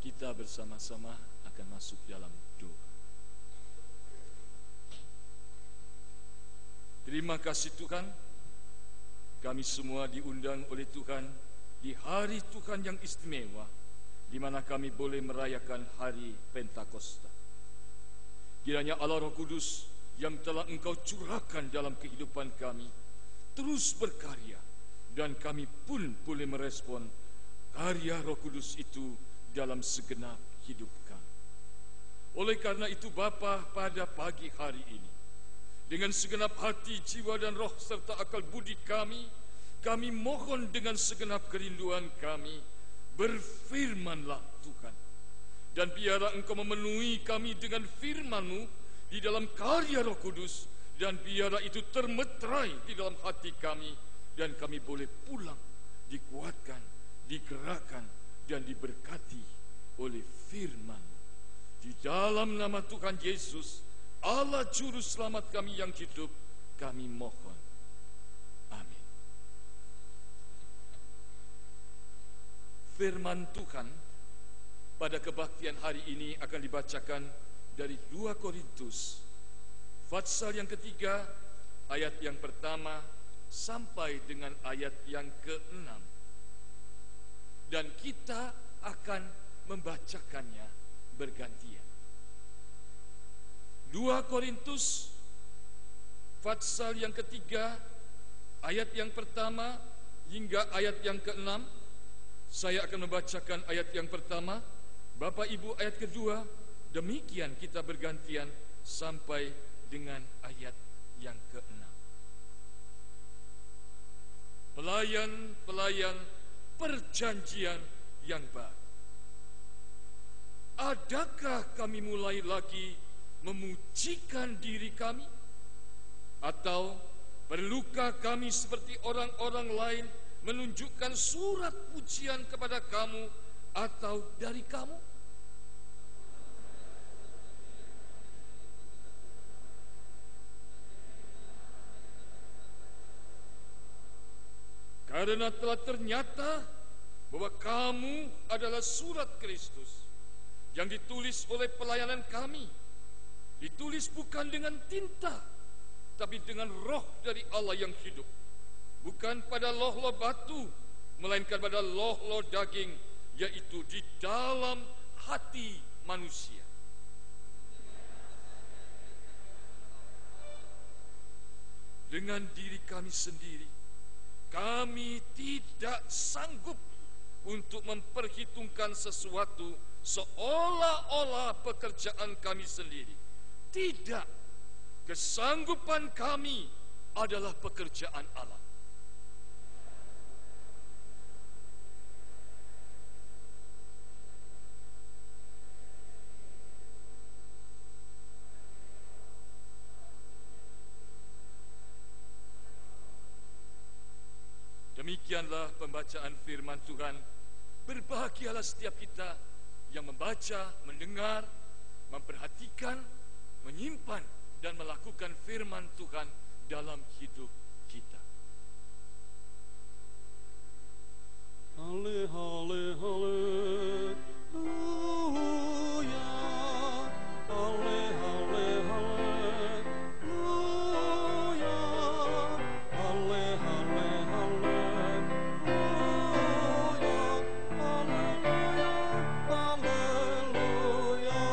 Kita bersama-sama akan masuk dalam doa. Terima kasih Tuhan, kami semua diundang oleh Tuhan di hari Tuhan yang istimewa, di mana kami boleh merayakan hari Pentakosta. Kiranya Allah Roh Kudus yang telah Engkau curahkan dalam kehidupan kami terus berkarya, dan kami pun boleh merespon karya Roh Kudus itu dalam segenap hidup kami. Oleh karena itu Bapa, pada pagi hari ini, dengan segenap hati, jiwa dan roh serta akal budi kami mohon dengan segenap kerinduan kami, berfirmanlah Tuhan. Dan biarlah Engkau memenuhi kami dengan firman-Mu di dalam karya Roh Kudus, dan biarlah itu termeterai di dalam hati kami, dan kami boleh pulang dikuatkan, digerakkan, dan diberkati oleh firman-Mu. Di dalam nama Tuhan Yesus, Allah Juru Selamat kami yang hidup, kami mohon. Amin. Firman Tuhan pada kebaktian hari ini akan dibacakan dari 2 Korintus pasal yang ketiga, ayat yang pertama sampai dengan ayat yang ke-6. Dan kita akan membacakannya bergantian. 2 Korintus pasal yang ketiga, ayat yang pertama hingga ayat yang ke-6. Saya akan membacakan ayat yang pertama, Bapak Ibu ayat kedua, demikian kita bergantian sampai dengan ayat yang ke-6. Pelayan-pelayan perjanjian yang baru. Adakah kami mulai lagi memujikan diri kami? Atau perlukah kami seperti orang-orang lain menunjukkan surat pujian kepada kamu atau dari kamu? Karena telah ternyata bahwa kamu adalah surat Kristus yang ditulis oleh pelayanan kami, ditulis bukan dengan tinta, tapi dengan roh dari Allah yang hidup, bukan pada loh-loh batu, melainkan pada loh-loh daging, yaitu di dalam hati manusia. Dengan diri kami sendiri, kami tidak sanggup untuk memperhitungkan sesuatu seolah-olah pekerjaan kami sendiri. Tidak, kesanggupan kami adalah pekerjaan Allah. Demikianlah pembacaan firman Tuhan. Berbahagialah setiap kita yang membaca, mendengar, memperhatikan, menyimpan, dan melakukan firman Tuhan dalam hidup kita. Hale, hale, haleluya. Hale, hale, haleluya. Hale, hale, haleluya. Haleluya, haleluya.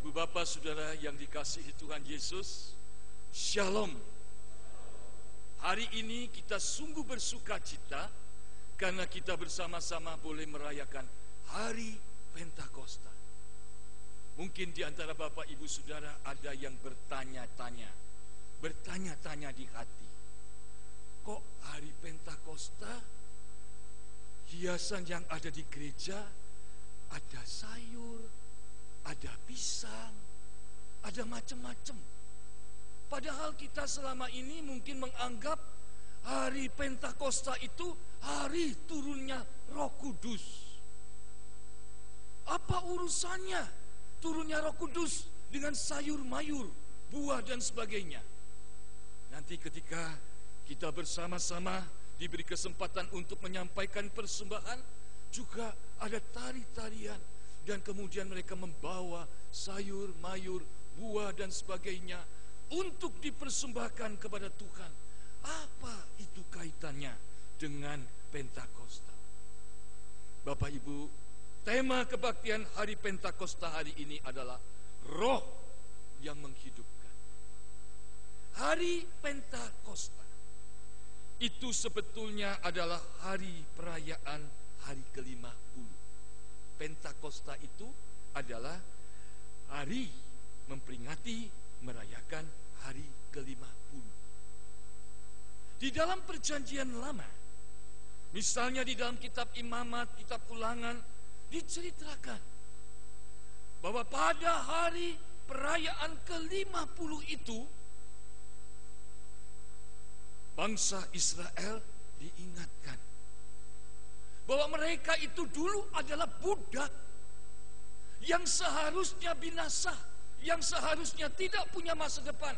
Ibu Bapak Saudara yang dikasihi Tuhan Yesus, Shalom. Hari ini kita sungguh bersuka cita karena kita bersama-sama boleh merayakan hari Pentakosta. Mungkin di antara Bapak Ibu Saudara ada yang bertanya-tanya di hati. Kok hari Pentakosta hiasan yang ada di gereja ada sayur, ada pisang, ada macam-macam. Padahal kita selama ini mungkin menganggap hari Pentakosta itu hari turunnya Roh Kudus. Apa urusannya turunnya Roh Kudus dengan sayur mayur, buah dan sebagainya? Nanti ketika kita bersama-sama diberi kesempatan untuk menyampaikan persembahan, juga ada tari-tarian, dan kemudian mereka membawa sayur, mayur, buah dan sebagainya untuk dipersembahkan kepada Tuhan. Apa itu kaitannya dengan Pentakosta? Bapak Ibu, tema kebaktian hari Pentakosta hari ini adalah Roh yang menghidupkan. Hari Pentakosta itu sebetulnya adalah hari perayaan hari ke-50. Pentakosta itu adalah hari memperingati, merayakan hari ke-50. Di dalam perjanjian lama, misalnya di dalam kitab Imamat, kitab Ulangan, diceritakan bahwa pada hari perayaan ke-50 itu, bangsa Israel diingatkan bahwa mereka itu dulu adalah budak yang seharusnya binasa, yang seharusnya tidak punya masa depan.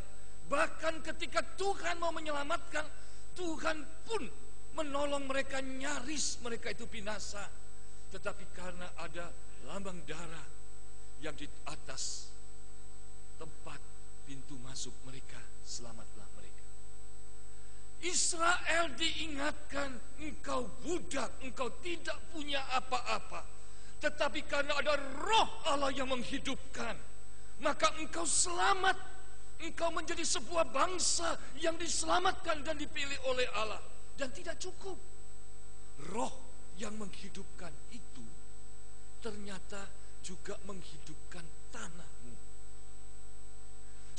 Bahkan ketika Tuhan mau menyelamatkan, Tuhan pun menolong mereka, nyaris mereka itu binasa. Tetapi karena ada lambang darah yang di atas tempat pintu masuk mereka, selamatlah mereka. Israel diingatkan, engkau budak, engkau tidak punya apa-apa. Tetapi karena ada Roh Allah yang menghidupkan, maka engkau selamat. Engkau menjadi sebuah bangsa yang diselamatkan dan dipilih oleh Allah. Dan tidak cukup. Roh yang menghidupkan itu ternyata juga menghidupkan tanahmu,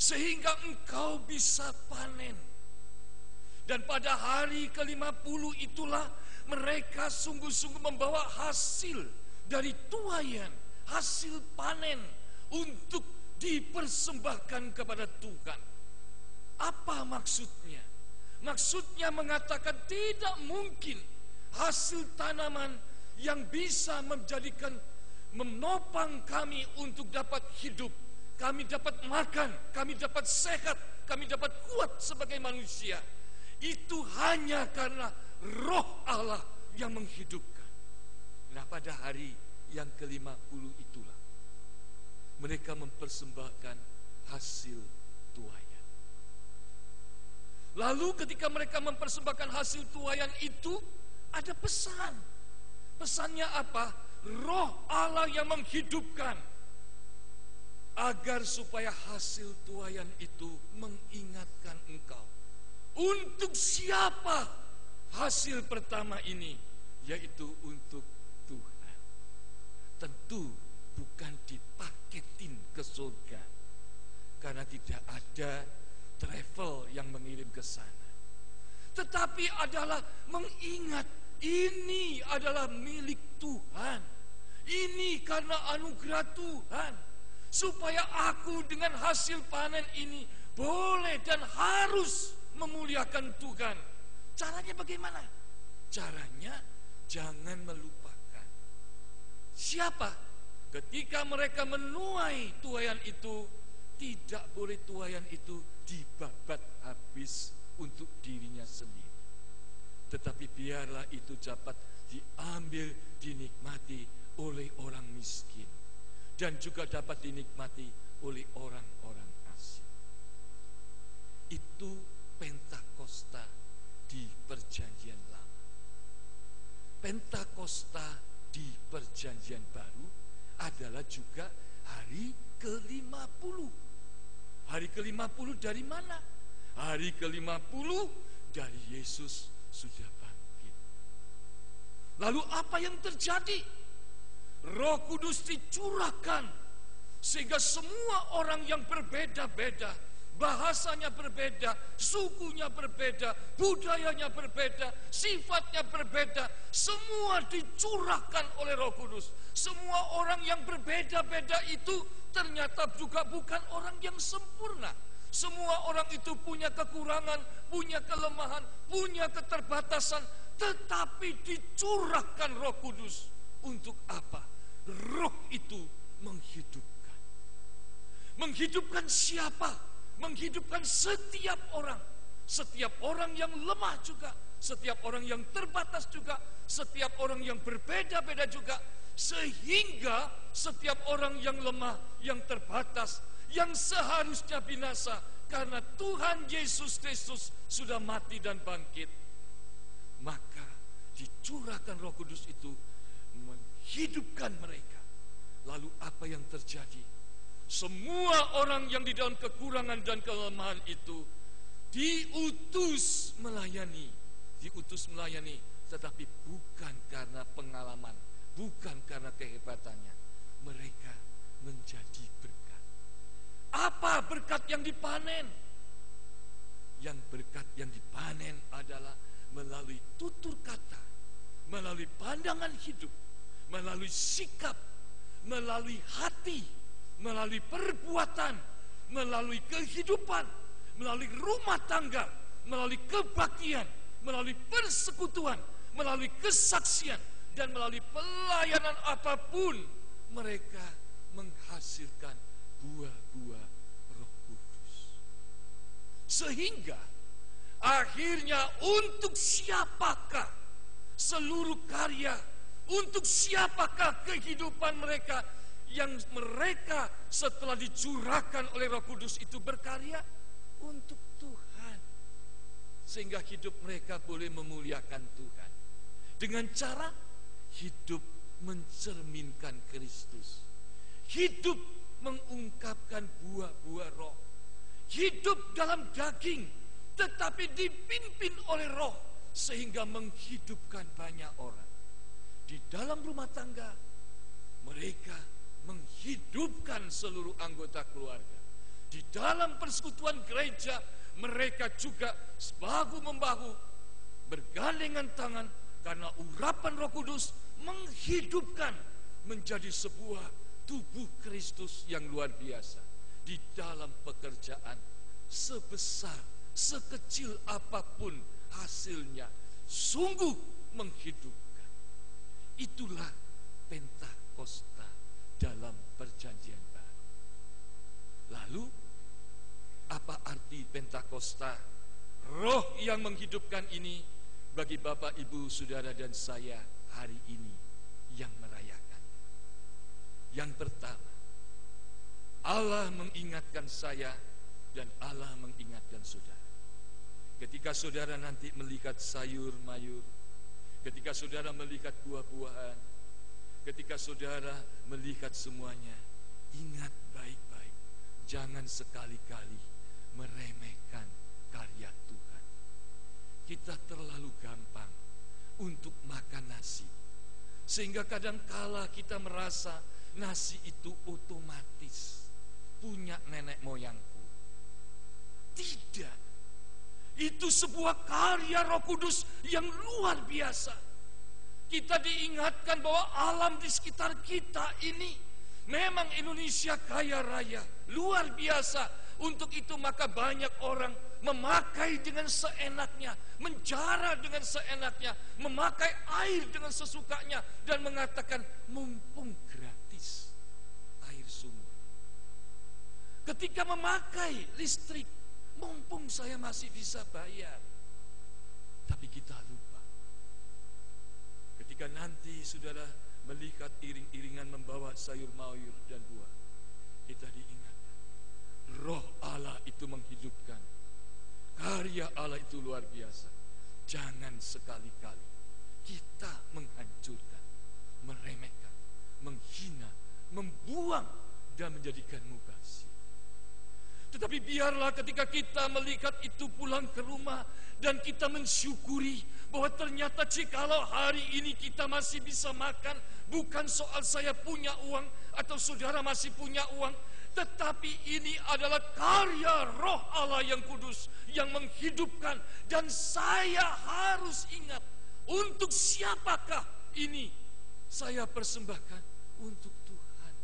sehingga engkau bisa panen. Dan pada hari ke-50 itulah mereka sungguh-sungguh membawa hasil dari tuaian, hasil panen untuk dipersembahkan kepada Tuhan. Apa maksudnya? Maksudnya mengatakan tidak mungkin hasil tanaman yang bisa menopang kami untuk dapat hidup, kami dapat makan, kami dapat sehat, kami dapat kuat sebagai manusia, itu hanya karena Roh Allah yang menghidupkan. Nah, pada hari yang ke-50 itulah mereka mempersembahkan hasil tuaian. Lalu ketika mereka mempersembahkan hasil tuaian itu, ada pesan. Pesannya apa? Roh Allah yang menghidupkan, agar supaya hasil tuaian itu mengingatkan engkau. Untuk siapa hasil pertama ini? Yaitu untuk Tuhan. Tentu bukan dipaketin ke surga, karena tidak ada travel yang mengirim ke sana. Tetapi adalah mengingat, ini adalah milik Tuhan. Ini karena anugerah Tuhan, supaya aku dengan hasil panen ini boleh dan harus memuliakan Tuhan. Caranya bagaimana? Caranya jangan melupakan. Siapa? Ketika mereka menuai tuaian itu, tidak boleh tuaian itu dibabat habis untuk dirinya sendiri. Tetapi biarlah itu dapat diambil, dinikmati oleh orang miskin, dan juga dapat dinikmati oleh orang-orang asing. Itu Pentakosta di Perjanjian Lama. Pentakosta di Perjanjian Baru adalah juga hari ke-50. Hari ke-50 dari mana? Hari ke-50 dari Yesus sudah bangkit. Lalu apa yang terjadi? Roh Kudus dicurahkan, sehingga semua orang yang berbeda-beda, bahasanya berbeda, sukunya berbeda, budayanya berbeda, sifatnya berbeda, semua dicurahkan oleh Roh Kudus. Semua orang yang berbeda-beda itu ternyata juga bukan orang yang sempurna. Semua orang itu punya kekurangan, punya kelemahan, punya keterbatasan, tetapi dicurahkan Roh Kudus. Untuk apa? Roh itu menghidupkan. Menghidupkan siapa? Menghidupkan setiap orang. Setiap orang yang lemah juga, setiap orang yang terbatas juga, setiap orang yang berbeda-beda juga, sehingga setiap orang yang lemah, yang terbatas, yang seharusnya binasa, karena Tuhan Yesus Kristus sudah mati dan bangkit, maka dicurahkan Roh Kudus itu menghidupkan mereka. Lalu apa yang terjadi? Semua orang yang di dalam kekurangan dan kelemahan itu diutus melayani, tetapi bukan karena pengalaman, bukan karena kehebatannya. Mereka menjadi berkat. Apa berkat yang dipanen? Yang berkat yang dipanen adalah melalui tutur kata, melalui pandangan hidup, melalui sikap, melalui hati, melalui perbuatan, melalui kehidupan, melalui rumah tangga, melalui kebaktian, melalui persekutuan, melalui kesaksian, dan melalui pelayanan apapun, mereka menghasilkan buah-buah Roh Kudus. Sehingga akhirnya untuk siapakah seluruh karya, untuk siapakah kehidupan mereka yang mereka setelah dicurahkan oleh Roh Kudus itu berkarya? Untuk Tuhan. Sehingga hidup mereka boleh memuliakan Tuhan dengan cara hidup mencerminkan Kristus, hidup mengungkapkan buah-buah Roh, hidup dalam daging tetapi dipimpin oleh Roh, sehingga menghidupkan banyak orang. Di dalam rumah tangga mereka menghidupkan seluruh anggota keluarga. Di dalam persekutuan gereja mereka juga bahu-membahu, bergandengan tangan, karena urapan Roh Kudus menghidupkan menjadi sebuah tubuh Kristus yang luar biasa. Di dalam pekerjaan sebesar, sekecil apapun hasilnya, sungguh menghidupkan. Itulah Pentakosta dalam perjanjian baru. Lalu apa arti Pentakosta? Roh yang menghidupkan ini bagi Bapak, Ibu, Saudara dan saya hari ini yang merayakan. Yang pertama, Allah mengingatkan saya dan Allah mengingatkan saudara. Ketika saudara nanti melihat sayur mayur, ketika saudara melihat buah-buahan, ketika saudara melihat semuanya, ingat baik-baik, jangan sekali-kali meremehkan karya Tuhan. Kita terlalu gampang untuk makan nasi, sehingga kadangkala kita merasa nasi itu otomatis punya nenek moyangku. Tidak. Itu sebuah karya Roh Kudus yang luar biasa. Kita diingatkan bahwa alam di sekitar kita ini memang Indonesia kaya raya, luar biasa. Untuk itu maka banyak orang memakai dengan seenaknya, menjara dengan seenaknya, memakai air dengan sesukanya, dan mengatakan mumpung gratis air sumur. Ketika memakai listrik, mumpung saya masih bisa bayar. Tapi kita lupa, ketika nanti saudara melihat iring-iringan membawa sayur mayur dan buah, kita diingatkan Roh Allah itu menghidupkan. Karya Allah itu luar biasa. Jangan sekali-kali kita menghancurkan, meremehkan, menghina, membuang, dan menjadikan mubazir. Tetapi biarlah ketika kita melihat itu pulang ke rumah dan kita mensyukuri bahwa ternyata jikalau hari ini kita masih bisa makan, bukan soal saya punya uang atau saudara masih punya uang, tetapi ini adalah karya Roh Allah yang kudus yang menghidupkan. Dan saya harus ingat, untuk siapakah ini saya persembahkan? Untuk Tuhan.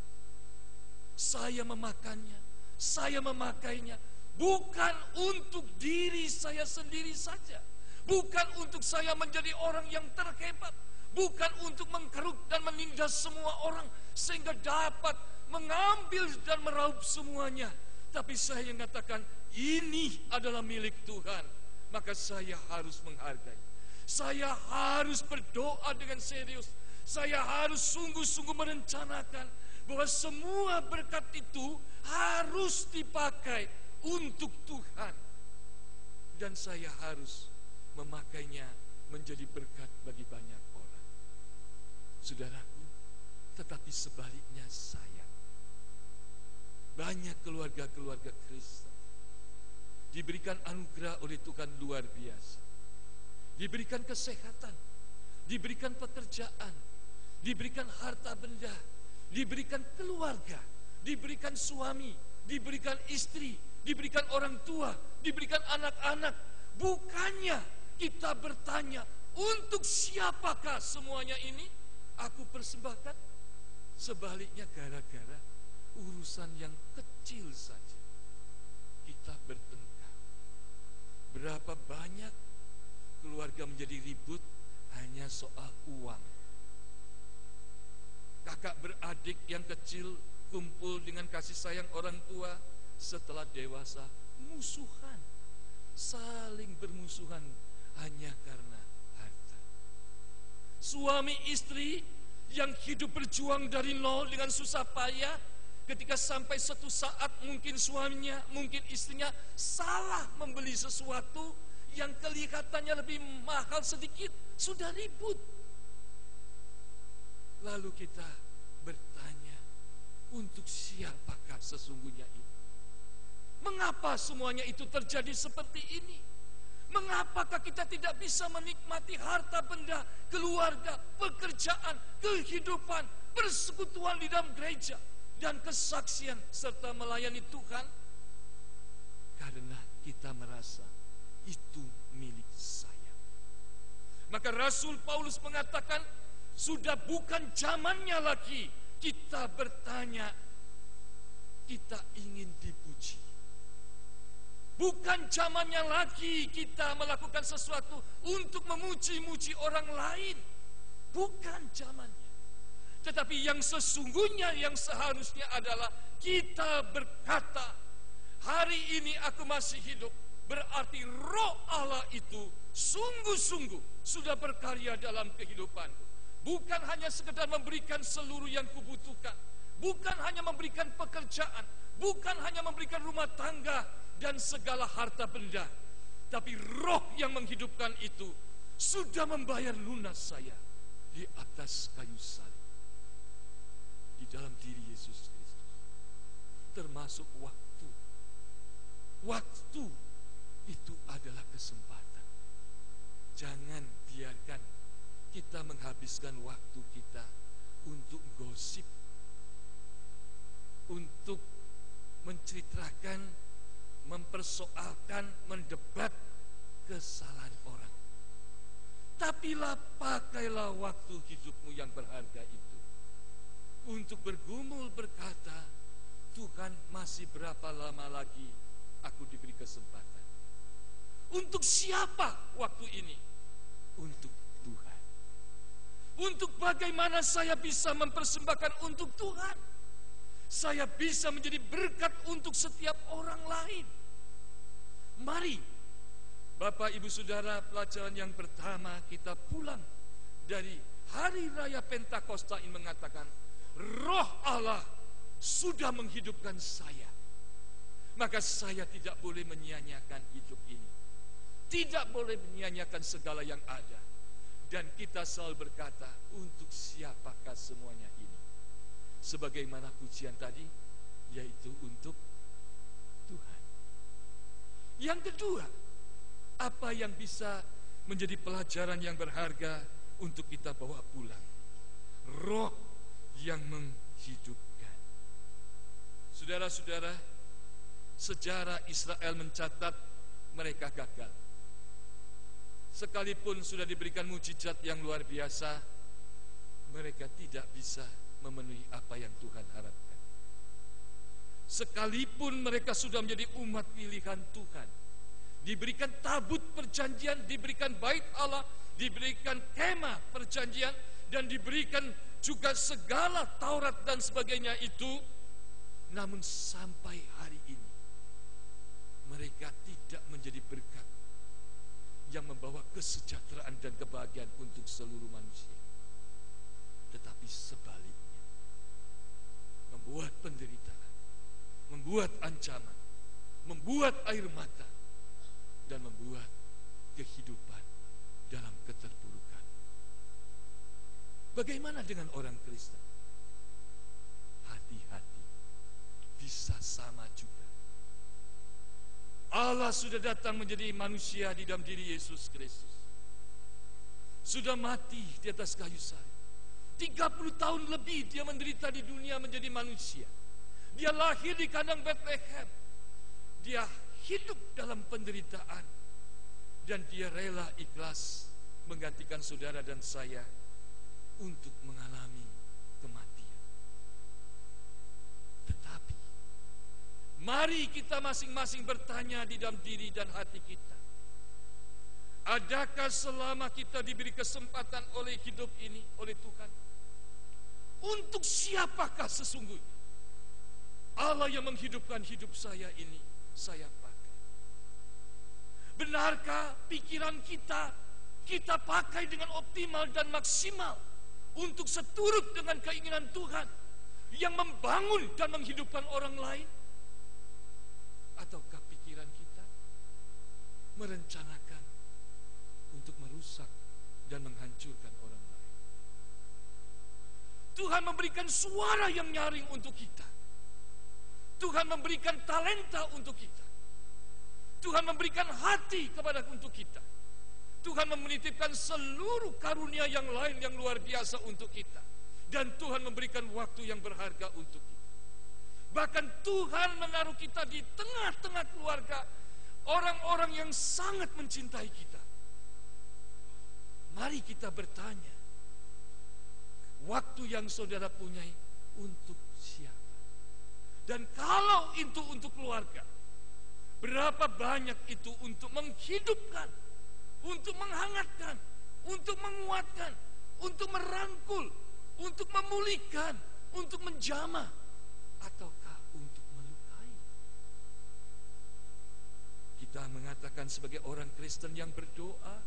Saya memakannya, saya memakainya bukan untuk diri saya sendiri saja, bukan untuk saya menjadi orang yang terhebat, bukan untuk mengkeruk dan menindas semua orang sehingga dapat mengambil dan meraup semuanya. Tapi saya mengatakan ini adalah milik Tuhan, maka saya harus menghargai. Saya harus berdoa dengan serius. Saya harus sungguh-sungguh merencanakan bahwa semua berkat itu harus dipakai untuk Tuhan. Dan saya harus memakainya menjadi berkat bagi banyak orang. Saudaraku, tetapi sebaliknya saya, banyak keluarga-keluarga Kristen diberikan anugerah oleh Tuhan luar biasa. Diberikan kesehatan, diberikan pekerjaan, diberikan harta benda, diberikan keluarga, diberikan suami, diberikan istri, diberikan orang tua, diberikan anak-anak. Bukannya kita bertanya, untuk siapakah semuanya ini aku persembahkan? Sebaliknya, gara-gara urusan yang kecil saja kita bertengkar. Berapa banyak keluarga menjadi ribut hanya soal uang. Kakak beradik yang kecil kumpul dengan kasih sayang orang tua, setelah dewasa musuhan, saling bermusuhan hanya karena harta. Suami istri yang hidup berjuang dari nol dengan susah payah, ketika sampai suatu saat mungkin suaminya, mungkin istrinya salah membeli sesuatu yang kelihatannya lebih mahal sedikit, sudah ribut. Lalu kita bertanya, untuk siapakah sesungguhnya ini? Mengapa semuanya itu terjadi seperti ini? Mengapakah kita tidak bisa menikmati harta benda, keluarga, pekerjaan, kehidupan, persekutuan di dalam gereja, dan kesaksian serta melayani Tuhan? Karena kita merasa itu milik saya. Maka Rasul Paulus mengatakan, sudah bukan zamannya lagi kita bertanya, kita ingin dipuji. Bukan zamannya lagi kita melakukan sesuatu untuk memuji-muji orang lain. Bukan zamannya. Tetapi yang sesungguhnya, yang seharusnya adalah kita berkata, hari ini aku masih hidup, berarti Roh Allah itu sungguh-sungguh sudah berkarya dalam kehidupanku. Bukan hanya sekedar memberikan seluruh yang kubutuhkan, bukan hanya memberikan pekerjaan, bukan hanya memberikan rumah tangga dan segala harta benda, tapi Roh yang menghidupkan itu sudah membayar lunas saya di atas kayu salib, di dalam diri Yesus Kristus, termasuk waktu. Waktu itu adalah kesempatan. Jangan biarkan kita menghabiskan waktu kita untuk gosip, untuk menceritakan, mempersoalkan, mendebat kesalahan orang. Tapi pakailah waktu hidupmu yang berharga itu untuk bergumul berkata, Tuhan, masih berapa lama lagi aku diberi kesempatan? Untuk siapa waktu ini? Untuk Tuhan. Untuk bagaimana saya bisa mempersembahkan untuk Tuhan? Saya bisa menjadi berkat untuk setiap orang lain. Mari, Bapak Ibu Saudara, pelajaran yang pertama kita pulang dari Hari Raya Pentakosta ini mengatakan, Roh Allah sudah menghidupkan saya. Maka saya tidak boleh menyia-nyiakan hidup ini. Tidak boleh menyia-nyiakan segala yang ada. Dan kita selalu berkata, untuk siapakah semuanya ini? Sebagaimana pujian tadi, yaitu untuk Tuhan. Yang kedua, apa yang bisa menjadi pelajaran yang berharga untuk kita bawa pulang? Roh yang menghidupkan. Saudara-saudara, sejarah Israel mencatat mereka gagal. Sekalipun sudah diberikan mujizat yang luar biasa, mereka tidak bisa memenuhi apa yang Tuhan harapkan. Sekalipun mereka sudah menjadi umat pilihan Tuhan, diberikan tabut perjanjian, diberikan bait Allah, diberikan kemah perjanjian, dan diberikan juga segala Taurat dan sebagainya itu, namun sampai hari ini mereka tidak menjadi berkat yang membawa kesejahteraan dan kebahagiaan untuk seluruh manusia. Tetapi sebaliknya, membuat penderitaan, membuat ancaman, membuat air mata, dan membuat kehidupan dalam keterpurukan. Bagaimana dengan orang Kristen? Hati-hati, bisa sama juga. Allah sudah datang menjadi manusia di dalam diri Yesus Kristus. Sudah mati di atas kayu salib. 30 tahun lebih dia menderita di dunia menjadi manusia. Dia lahir di kandang Bethlehem. Dia hidup dalam penderitaan. Dan dia rela ikhlas menggantikan saudara dan saya untuk mengalami kematian. Tetapi mari kita masing-masing bertanya di dalam diri dan hati kita. Adakah selama kita diberi kesempatan oleh hidup ini, oleh Tuhan, untuk siapakah sesungguhnya Allah yang menghidupkan hidup saya ini saya pakai? Benarkah pikiran kita pakai dengan optimal dan maksimal untuk seturut dengan keinginan Tuhan yang membangun dan menghidupkan orang lain? Ataukah pikiran kita merencanakan untuk merusak dan menghancurkan orang lain? Tuhan memberikan suara yang nyaring untuk kita. Tuhan memberikan talenta untuk kita. Tuhan memberikan hati untuk kita. Tuhan menitipkan seluruh karunia yang lain yang luar biasa untuk kita. Dan Tuhan memberikan waktu yang berharga untuk kita. Bahkan Tuhan menaruh kita di tengah-tengah keluarga orang-orang yang sangat mencintai kita. Mari kita bertanya, waktu yang saudara punyai untuk siapa? Dan kalau itu untuk keluarga, berapa banyak itu untuk menghidupkan, untuk menghangatkan, untuk menguatkan, untuk merangkul, untuk memulihkan, untuk menjamah, ataukah untuk melukai? Kita mengatakan sebagai orang Kristen yang berdoa,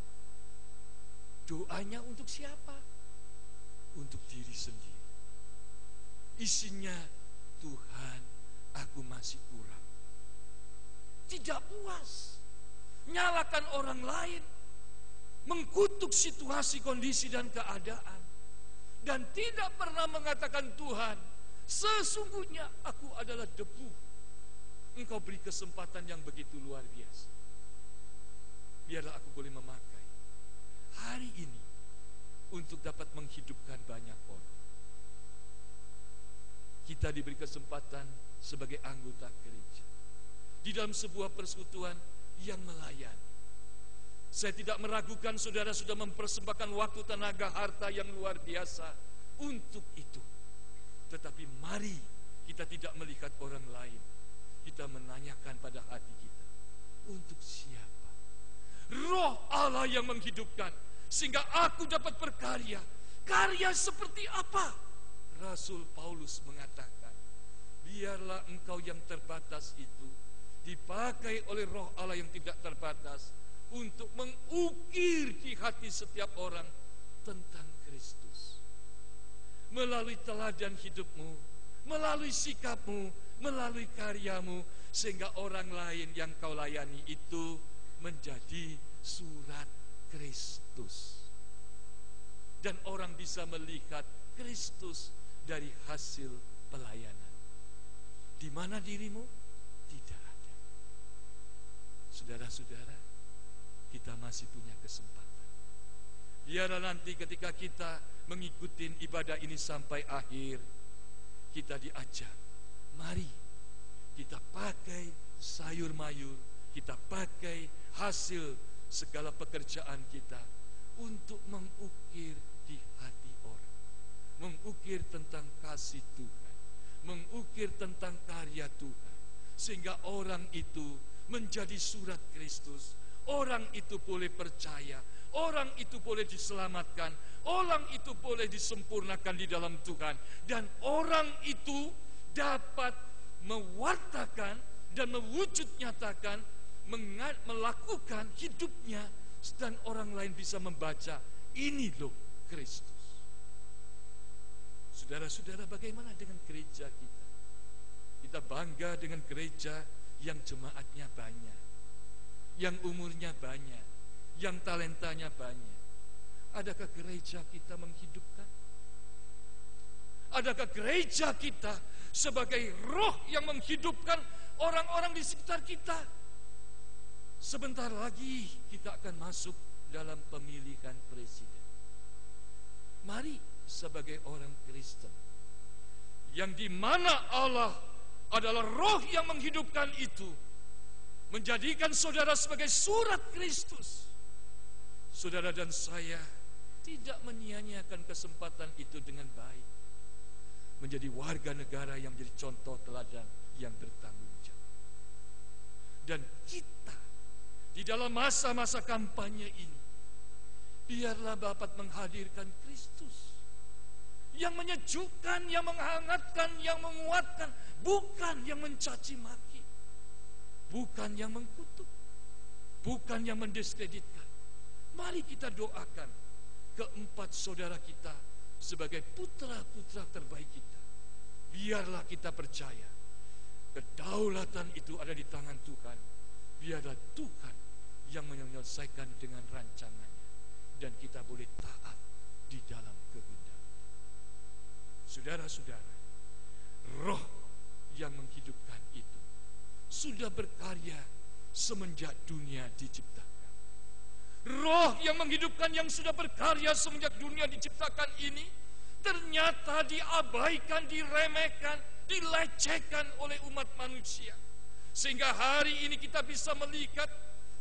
doanya untuk siapa? Untuk diri sendiri. Isinya, Tuhan, aku masih kurang. Tidak puas, nyalakan orang lain, mengkutuk situasi, kondisi, dan keadaan, dan tidak pernah mengatakan, Tuhan, sesungguhnya aku adalah debu. Engkau beri kesempatan yang begitu luar biasa. Biarlah aku boleh memakai hari ini untuk dapat menghidupkan banyak orang. Kita diberi kesempatan sebagai anggota gereja di dalam sebuah persekutuan yang melayani. Saya tidak meragukan saudara sudah mempersembahkan waktu, tenaga, harta yang luar biasa untuk itu. Tetapi mari kita tidak melihat orang lain. Kita menanyakan pada hati kita, untuk siapa? Roh Allah yang menghidupkan, sehingga aku dapat berkarya. Karya seperti apa? Rasul Paulus mengatakan, biarlah engkau yang terbatas itu dipakai oleh Roh Allah yang tidak terbatas untuk mengukir di hati setiap orang tentang Kristus. Melalui teladan hidupmu, melalui sikapmu, melalui karyamu, sehingga orang lain yang kau layani itu menjadi surat Kristus. Dan orang bisa melihat Kristus dari hasil pelayanan. Di mana dirimu? Tidak ada. Saudara-saudara, kita masih punya kesempatan. Biarlah nanti ketika kita mengikuti ibadah ini sampai akhir, kita diajak, mari kita pakai sayur mayur, kita pakai hasil segala pekerjaan kita untuk mengukir di hati orang, mengukir tentang kasih Tuhan, mengukir tentang karya Tuhan, sehingga orang itu menjadi surat Kristus. Orang itu boleh percaya, orang itu boleh diselamatkan, orang itu boleh disempurnakan di dalam Tuhan, dan orang itu dapat mewartakan dan mewujud nyatakan, melakukan hidupnya dan orang lain bisa membaca, ini loh Kristus. Saudara-saudara, bagaimana dengan gereja kita? Kita bangga dengan gereja yang jemaatnya banyak, yang umurnya banyak, yang talentanya banyak. Adakah gereja kita menghidupkan? Adakah gereja kita sebagai roh yang menghidupkan orang-orang di sekitar kita? Sebentar lagi kita akan masuk dalam pemilihan presiden. Mari sebagai orang Kristen, yang di mana Allah adalah roh yang menghidupkan itu, menjadikan saudara sebagai surat Kristus. Saudara dan saya tidak menyia-nyiakan kesempatan itu dengan baik, menjadi warga negara yang menjadi contoh teladan yang bertanggung jawab. Dan kita di dalam masa-masa kampanye ini, biarlah dapat menghadirkan Kristus yang menyejukkan, yang menghangatkan, yang menguatkan, bukan yang mencaci maki, bukan yang mengkutuk, bukan yang mendiskreditkan. Mari kita doakan keempat saudara kita sebagai putra-putra terbaik kita. Biarlah kita percaya kedaulatan itu ada di tangan Tuhan. Biarlah Tuhan yang menyelesaikan dengan rancangannya, dan kita boleh taat di dalam kehendak. Saudara-saudara, roh yang menghidupkan itu sudah berkarya semenjak dunia diciptakan. Roh yang menghidupkan yang sudah berkarya semenjak dunia diciptakan ini ternyata diabaikan, diremehkan, dilecehkan oleh umat manusia. Sehingga hari ini kita bisa melihat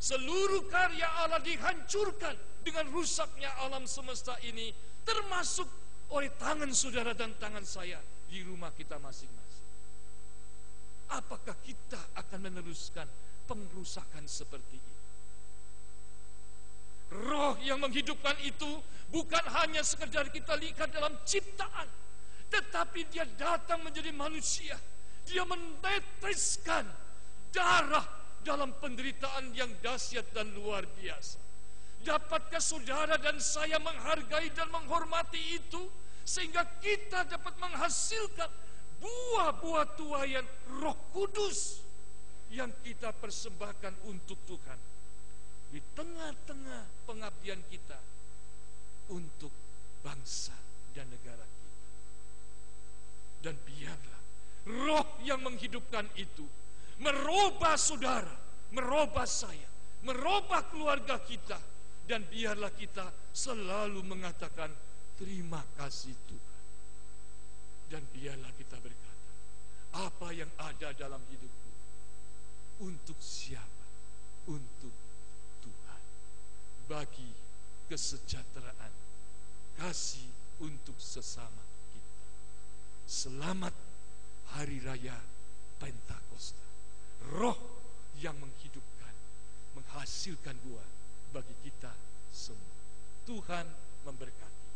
seluruh karya Allah dihancurkan dengan rusaknya alam semesta ini, termasuk oleh tangan saudara dan tangan saya di rumah kita masing-masing. Apakah kita akan meneruskan pengrusakan seperti ini? Roh yang menghidupkan itu bukan hanya sekedar kita lihat dalam ciptaan, tetapi dia datang menjadi manusia. Dia meneteskan darah dalam penderitaan yang dahsyat dan luar biasa. Dapatkah saudara dan saya menghargai dan menghormati itu, sehingga kita dapat menghasilkan buah-buah tuaian Roh Kudus yang kita persembahkan untuk Tuhan di tengah-tengah pengabdian kita untuk bangsa dan negara kita. Dan biarlah roh yang menghidupkan itu merubah saudara, merubah saya, merubah keluarga kita, dan biarlah kita selalu mengatakan terima kasih Tuhan. Dan biarlah kita berkata, apa yang ada dalam hidupku untuk siapa? Untuk Tuhan, bagi kesejahteraan, kasih untuk sesama kita. Selamat Hari Raya Pentakosta. Roh yang menghidupkan, menghasilkan buah bagi kita semua. Tuhan memberkati.